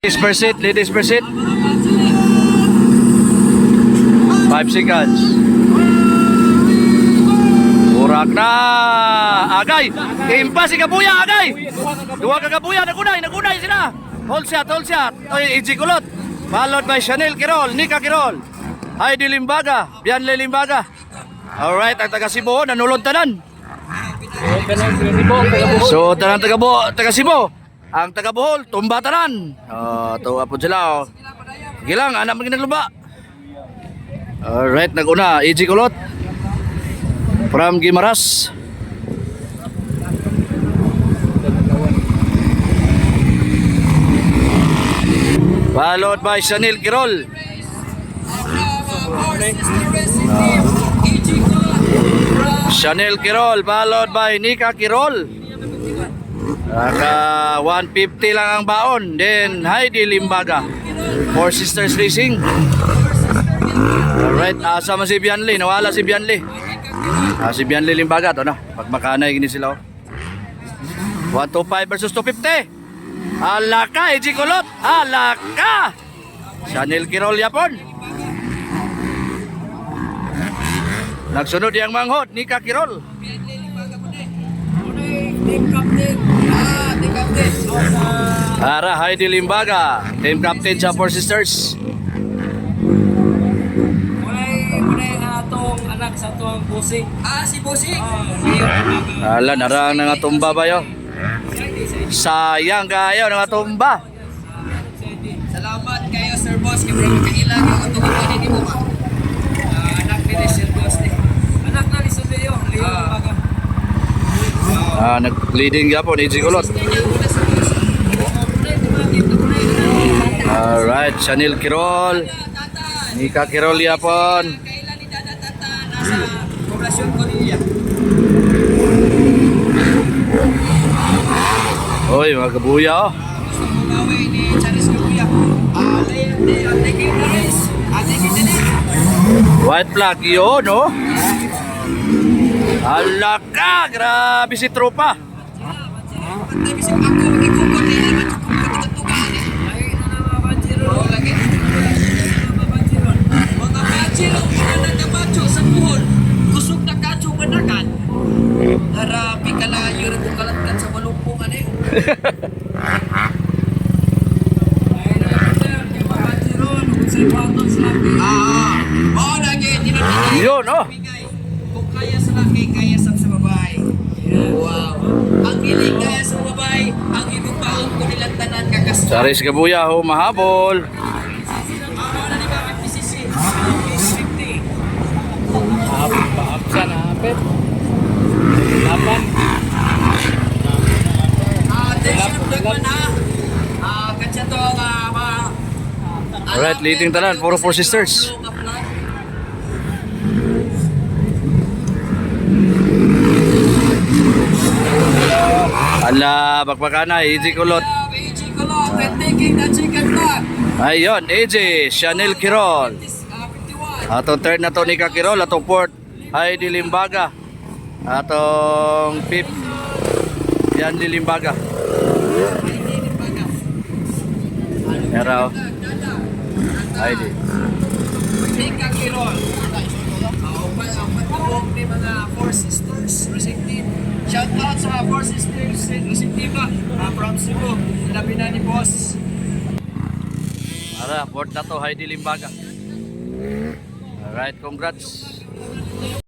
Ladies per seat. 5 seconds. Urak na. Agay. Impa si Kabuya, agay. Dua ka Kabuya, nagunay sila. Hold shot. Oy, AJ Kulot. Followed by Chanel Quirol, Nika Quirol. Heidi Limbaga, Bianle Limbaga. Alright, ang taga Cebu, nanulod tanan. So, tanan taga Cebu. Ang taga Bohol, tumba tanan. Tuwa po sila. Sige lang, anak maging nagluba. Alright, naguna, AJ Kulot. From Guimaras. Followed by Chanel Quirol. Chanel Quirol, followed by Nika Quirol. 150 lang ang baon. Then Heidi Limbaga, Four Sisters Racing. Alright, sama si Bianle. Nawala si Bianle. Si Bianle Limbaga to na. Pagmakanay gini sila. 125 versus 250. Alaka, AJ Kulot. Alaka. Chanel Quirol yapon. Nagsunod yang manghod, Nika Quirol. Ara, Heidi Limbaga, team captain sa Four Sisters. Muna atong anak sa tuwang Busing. Si Busing. Ala, narang nga tumba ba yo? Sayang kayo nga tumba. Salamat kayo Sir Boss kay bro kailan yung atong ni mo ba. Anak ni Sir Boss ni. Anak na ni Leo Baga. Nag-leading yapon, AJ Kulot. Alright, Chanel Quirol, Nika Quirol yapon. Kailan ni Tata nasa poblasyon Korea. Oy, mga kabuya oh. Gusto mo gawin ni Charis Kabuya. Thank you guys. Thank you. White flag yun, no? Alaka, grabe si tropa. Pantay bisig ako magikukot ni naman sa kumputo tugan. Ay na mabajiro lagi. Mga bajiro na nagabacho sa buhol. Kusog na kacho manakan. Harapi kalayo rin kung kalatkan sa malumpungan eh. Ay na mga bajiro kung sa iwaton sila. Lagi. Yun, no? Kung kaya sa laki, kaya sa babae. Wow. Ang hiling kaya sa babae, ang ibig baon ko nilang tanan kakasya. Charis kabuya ho, mahabol. Ano ni Bakit PCC? Paapsan hapit. Lapan. Attention dagman ha. Katsa to mga Alright, leading tanan, puro Four Sisters. Ala, bakbakana, AJ Kulot. AJ Kulot, we're taking the chicken leg. Ayun, AJ, Chanel Quirol. 51. Atong third na to, Nika Quirol. Atong fourth, Heidi Limbaga. Atong fifth, Bianle Limbaga. Pero, Heidi. Nika Quirol. Ang patawag ni mga Four Sisters Racing Team. Shout out sa Four Sisters Racing Team from Cebu. Labi na ni Boss. Ara, fourth na to, Heidi Limbaga. Alright, congrats.